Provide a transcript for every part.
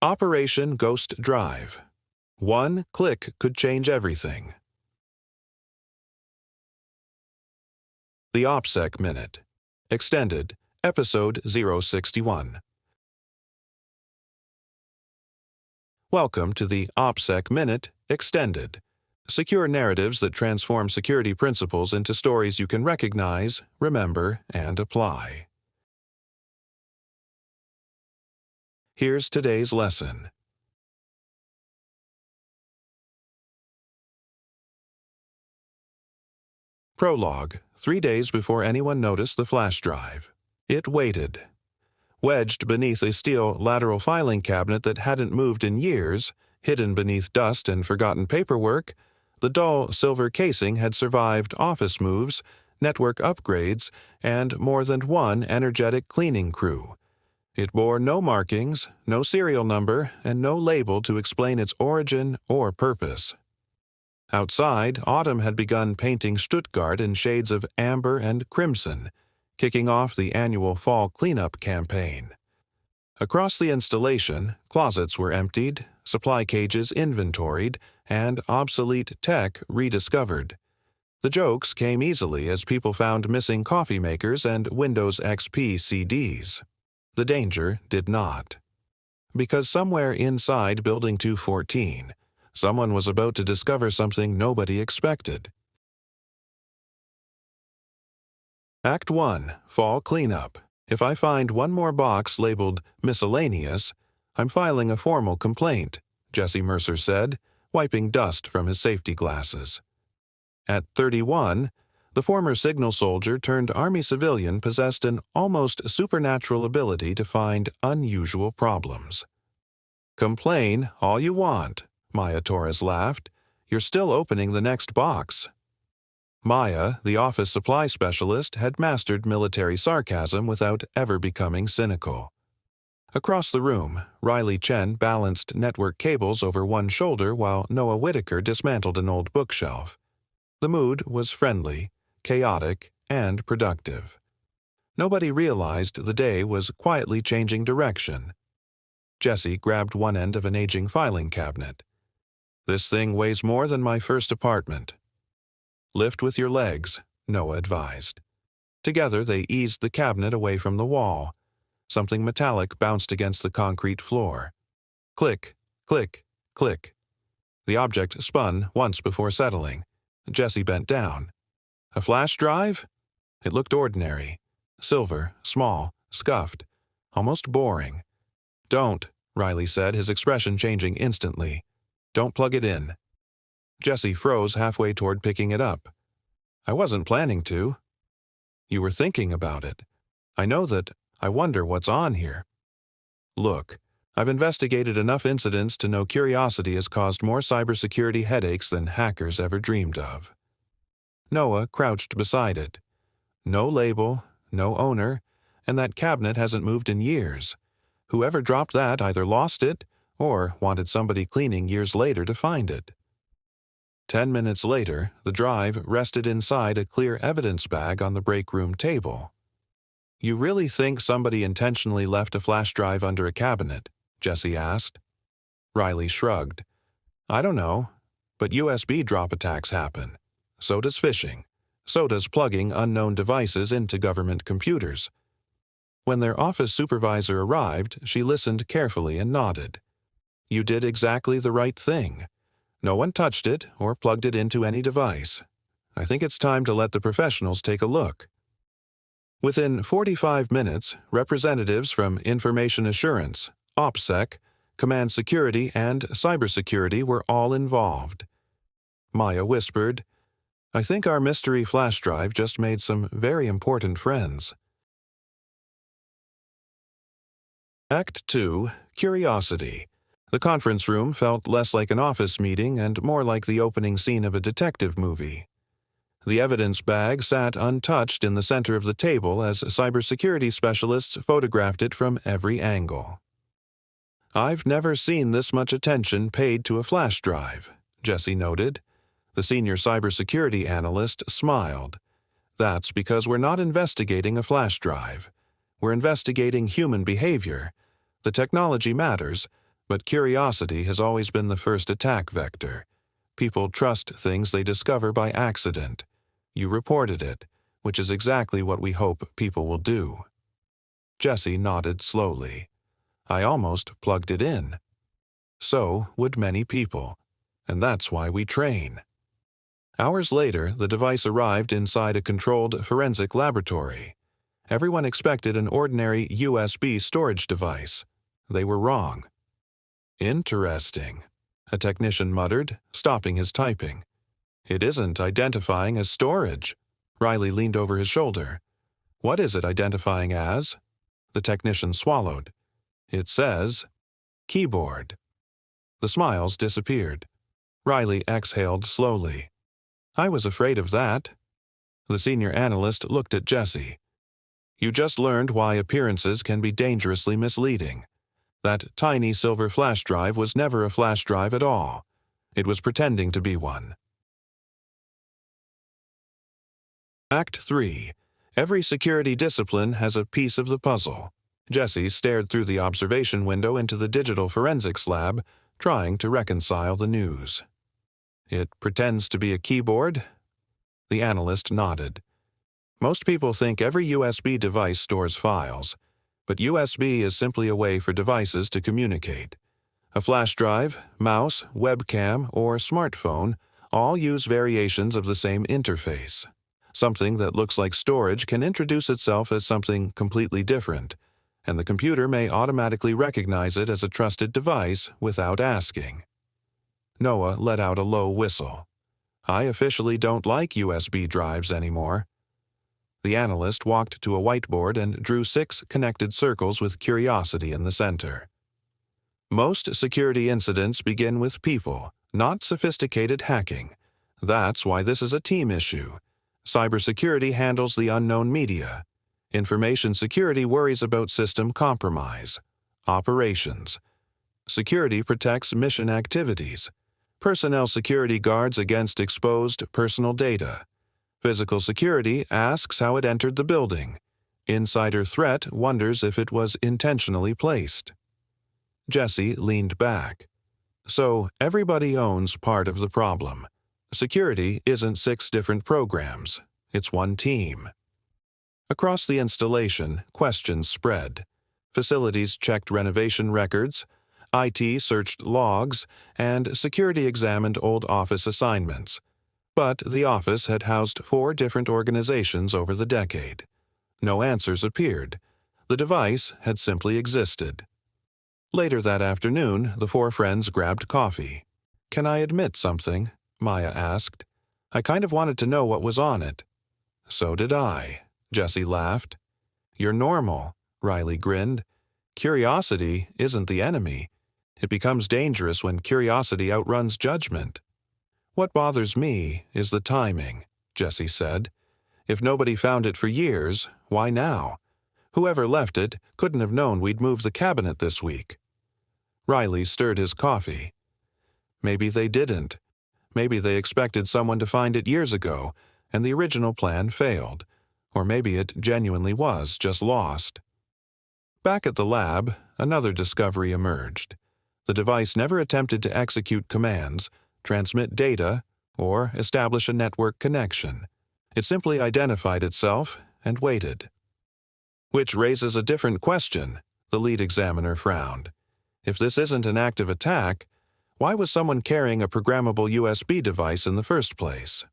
Operation Ghost Drive. One click could change everything. The OPSEC Minute. Extended, Episode 061. Welcome to the OPSEC Minute Extended. Secure narratives that transform security principles into stories you can recognize, remember, and apply. Here's today's lesson. Prologue. 3 days before anyone noticed the flash drive. It waited. Wedged beneath a steel lateral filing cabinet that hadn't moved in years, hidden beneath dust and forgotten paperwork, the dull silver casing had survived office moves, network upgrades, and more than one energetic cleaning crew. It bore no markings, no serial number, and no label to explain its origin or purpose. Outside, autumn had begun painting Stuttgart in shades of amber and crimson, kicking off the annual fall cleanup campaign. Across the installation, closets were emptied, supply cages inventoried, and obsolete tech rediscovered. The jokes came easily as people found missing coffee makers and Windows XP CDs. The danger did not. Because somewhere inside Building 214, someone was about to discover something nobody expected. Act 1. Fall Cleanup. If I find one more box labeled Miscellaneous, I'm filing a formal complaint, Jesse Mercer said, wiping dust from his safety glasses. At 31, the former signal soldier turned Army civilian possessed an almost supernatural ability to find unusual problems. Complain all you want, Maya Torres laughed. You're still opening the next box. Maya, the office supply specialist, had mastered military sarcasm without ever becoming cynical. Across the room, Riley Chen balanced network cables over one shoulder while Noah Whitaker dismantled an old bookshelf. The mood was friendly, chaotic, and productive. Nobody realized the day was quietly changing direction. Jesse grabbed one end of an aging filing cabinet. This thing weighs more than my first apartment. Lift with your legs, Noah advised. Together they eased the cabinet away from the wall. Something metallic bounced against the concrete floor. Click, click, click. The object spun once before settling. Jesse bent down. A flash drive? It looked ordinary. Silver, small, scuffed, almost boring. Don't, Riley said, his expression changing instantly. Don't plug it in. Jesse froze halfway toward picking it up. I wasn't planning to. You were thinking about it. I know that. I wonder what's on here. Look, I've investigated enough incidents to know curiosity has caused more cybersecurity headaches than hackers ever dreamed of. Noah crouched beside it. No label, no owner, and that cabinet hasn't moved in years. Whoever dropped that either lost it or wanted somebody cleaning years later to find it. 10 minutes later, the drive rested inside a clear evidence bag on the break room table. You really think somebody intentionally left a flash drive under a cabinet? Jesse asked. Riley shrugged. I don't know, but USB drop attacks happen. So does phishing. So does plugging unknown devices into government computers. When their office supervisor arrived, she listened carefully and nodded. You did exactly the right thing. No one touched it or plugged it into any device. I think it's time to let the professionals take a look. Within 45 minutes, representatives from Information Assurance, OPSEC, Command Security, and Cybersecurity were all involved. Maya whispered, I think our mystery flash drive just made some very important friends. Act 2. Curiosity. The conference room felt less like an office meeting and more like the opening scene of a detective movie. The evidence bag sat untouched in the center of the table as cybersecurity specialists photographed it from every angle. I've never seen this much attention paid to a flash drive, Jesse noted. The senior cybersecurity analyst smiled. That's because we're not investigating a flash drive. We're investigating human behavior. The technology matters, But curiosity has always been the first attack vector. People trust things they discover by accident. You reported it, which is exactly what we hope people will do. Jesse nodded slowly. I almost plugged it in. So would many people, and that's why we train. Hours later, the device arrived inside a controlled forensic laboratory. Everyone expected an ordinary USB storage device. They were wrong. Interesting, a technician muttered, stopping his typing. It isn't identifying as storage. Riley leaned over his shoulder. What is it identifying as? The technician swallowed. It says, keyboard. The smiles disappeared. Riley exhaled slowly. I was afraid of that. The senior analyst looked at Jesse. You just learned why appearances can be dangerously misleading. That tiny silver flash drive was never a flash drive at all. It was pretending to be one. Act 3. Every security discipline has a piece of the puzzle. Jesse stared through the observation window into the digital forensics lab, trying to reconcile the news. It pretends to be a keyboard? The analyst nodded. Most people think every USB device stores files, but USB is simply a way for devices to communicate. A flash drive, mouse, webcam, or smartphone all use variations of the same interface. Something that looks like storage can introduce itself as something completely different, and the computer may automatically recognize it as a trusted device without asking. Noah let out a low whistle. I officially don't like USB drives anymore. The analyst walked to a whiteboard and drew 6 connected circles with curiosity in the center. Most security incidents begin with people, not sophisticated hacking. That's why this is a team issue. Cybersecurity handles the unknown media. Information security worries about system compromise. Operations. Security protects mission activities. Personnel security guards against exposed personal data. Physical security asks how it entered the building. Insider threat wonders if it was intentionally placed. Jesse leaned back. So everybody owns part of the problem. Security isn't 6 different programs. It's one team. Across the installation, questions spread. Facilities checked renovation records, IT searched logs, and security examined old office assignments. But the office had housed 4 different organizations over the decade. No answers appeared. The device had simply existed. Later that afternoon, the 4 friends grabbed coffee. Can I admit something? Maya asked. I kind of wanted to know what was on it. So did I, Jesse laughed. You're normal, Riley grinned. Curiosity isn't the enemy. It becomes dangerous when curiosity outruns judgment. What bothers me is the timing, Jesse said. If nobody found it for years, why now? Whoever left it couldn't have known we'd move the cabinet this week. Riley stirred his coffee. Maybe they didn't. Maybe they expected someone to find it years ago, and the original plan failed. Or maybe it genuinely was just lost. Back at the lab, another discovery emerged. The device never attempted to execute commands, transmit data, or establish a network connection. It simply identified itself and waited. Which raises a different question, the lead examiner frowned. If this isn't an active attack, why was someone carrying a programmable USB device in the first place?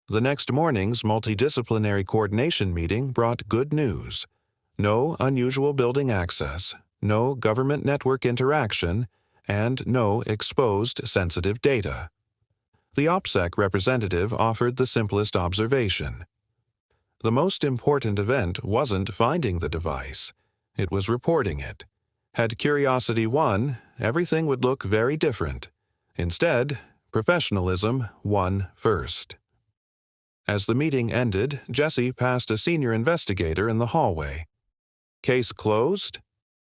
The next morning's multidisciplinary coordination meeting brought good news. No unusual building access, no government network interaction, and no exposed sensitive data. The OPSEC representative offered the simplest observation. The most important event wasn't finding the device. It was reporting it. Had curiosity won, everything would look very different. Instead, professionalism won first. As the meeting ended, Jesse passed a senior investigator in the hallway. Case closed?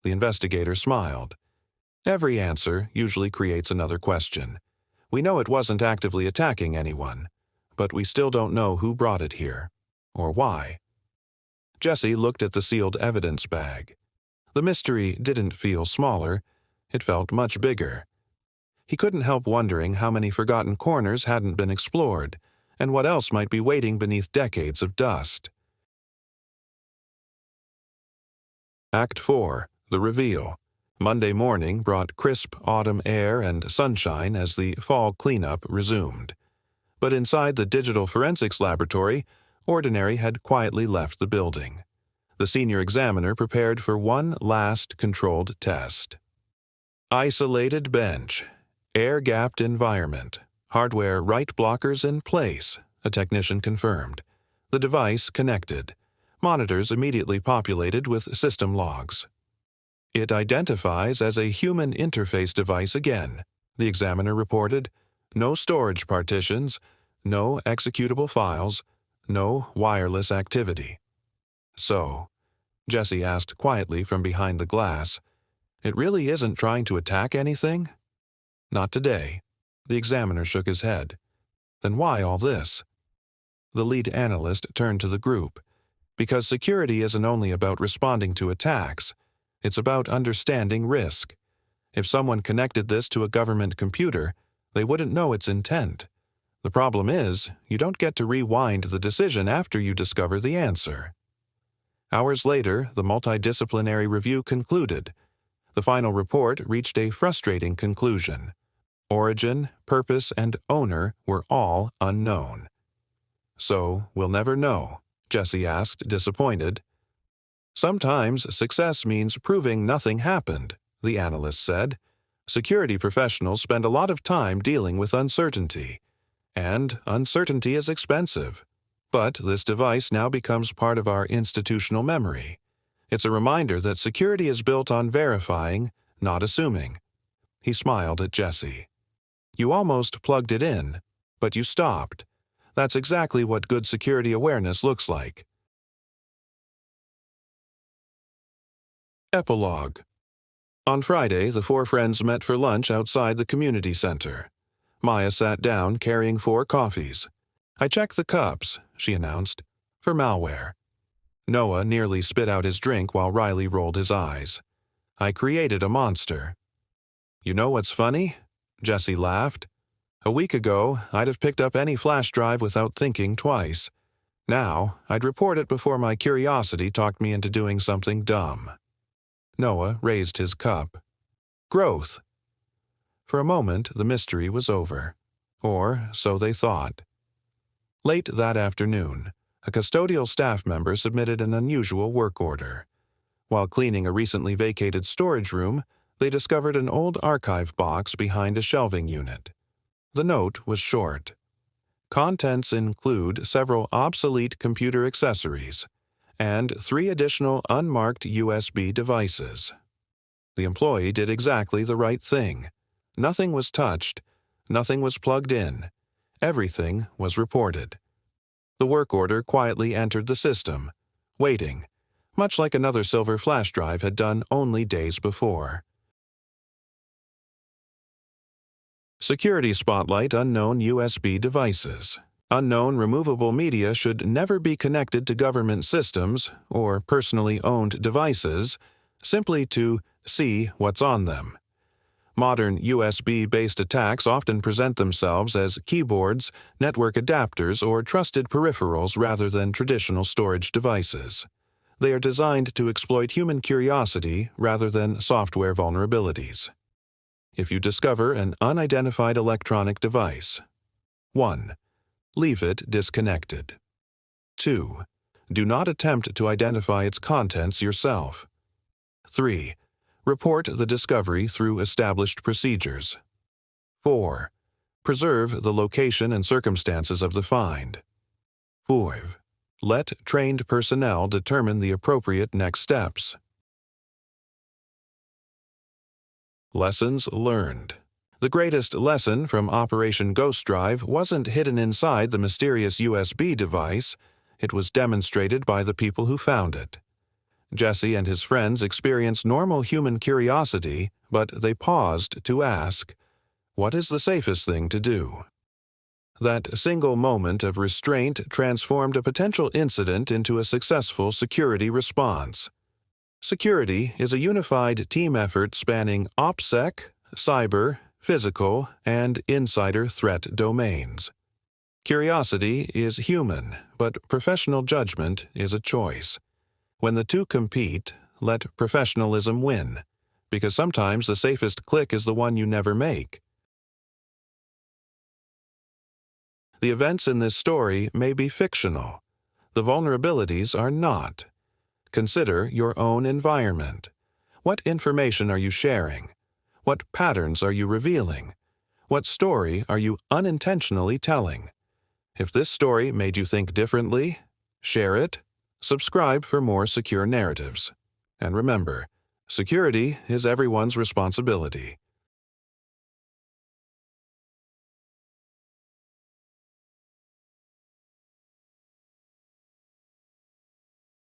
The investigator smiled. Every answer usually creates another question. We know it wasn't actively attacking anyone, but we still don't know who brought it here, or why. Jesse looked at the sealed evidence bag. The mystery didn't feel smaller, It felt much bigger. He couldn't help wondering how many forgotten corners hadn't been explored, and what else might be waiting beneath decades of dust. Act 4. The Reveal. Monday morning brought crisp autumn air and sunshine as the fall cleanup resumed. But inside the digital forensics laboratory, Ordinary had quietly left the building. The senior examiner prepared for one last controlled test. Isolated bench. Air-gapped environment. Hardware write blockers in place, a technician confirmed. The device connected. Monitors immediately populated with system logs. It identifies as a human interface device again, the examiner reported. No storage partitions, no executable files, no wireless activity. So, Jesse asked quietly from behind the glass, it really isn't trying to attack anything? Not today. The examiner shook his head. Then why all this? The lead analyst turned to the group. Because security isn't only about responding to attacks, it's about understanding risk. If someone connected this to a government computer, they wouldn't know its intent. The problem is, you don't get to rewind the decision after you discover the answer. Hours later, the multidisciplinary review concluded. The final report reached a frustrating conclusion. Origin, purpose, and owner were all unknown. So, we'll never know, Jesse asked, disappointed. Sometimes success means proving nothing happened, the analyst said. Security professionals spend a lot of time dealing with uncertainty. And uncertainty is expensive. But this device now becomes part of our institutional memory. It's a reminder that security is built on verifying, not assuming. He smiled at Jesse. You almost plugged it in, but you stopped. That's exactly what good security awareness looks like. Epilogue. On Friday, the four friends met for lunch outside the community center. Maya sat down carrying 4 coffees. I checked the cups, she announced, for malware. Noah nearly spit out his drink while Riley rolled his eyes. I created a monster. You know what's funny? Jesse laughed. A week ago, I'd have picked up any flash drive without thinking twice. Now, I'd report it before my curiosity talked me into doing something dumb. Noah raised his cup. Growth. For a moment, the mystery was over. Or so they thought. Late that afternoon, a custodial staff member submitted an unusual work order. While cleaning a recently vacated storage room, they discovered an old archive box behind a shelving unit. The note was short. Contents include several obsolete computer accessories and 3 additional unmarked USB devices. The employee did exactly the right thing. Nothing was touched, nothing was plugged in, everything was reported. The work order quietly entered the system, waiting, much like another silver flash drive had done only days before. Security Spotlight Unknown USB Devices. Unknown removable media should never be connected to government systems or personally owned devices, simply to see what's on them. Modern USB-based attacks often present themselves as keyboards, network adapters, or trusted peripherals rather than traditional storage devices. They are designed to exploit human curiosity rather than software vulnerabilities. If you discover an unidentified electronic device, 1. Leave it disconnected. 2. Do not attempt to identify its contents yourself. 3. Report the discovery through established procedures. 4. Preserve the location and circumstances of the find. 5. Let trained personnel determine the appropriate next steps. Lessons learned. The greatest lesson from Operation Ghost Drive wasn't hidden inside the mysterious USB device, it was demonstrated by the people who found it. Jesse and his friends experienced normal human curiosity, but they paused to ask, what is the safest thing to do? That single moment of restraint transformed a potential incident into a successful security response. Security is a unified team effort spanning OPSEC, cyber, physical, and insider threat domains. Curiosity is human, but professional judgment is a choice. When the two compete, let professionalism win, because sometimes the safest click is the one you never make. The events in this story may be fictional. The vulnerabilities are not. Consider your own environment. What information are you sharing? What patterns are you revealing? What story are you unintentionally telling? If this story made you think differently, share it. Subscribe for more secure narratives. And remember, security is everyone's responsibility.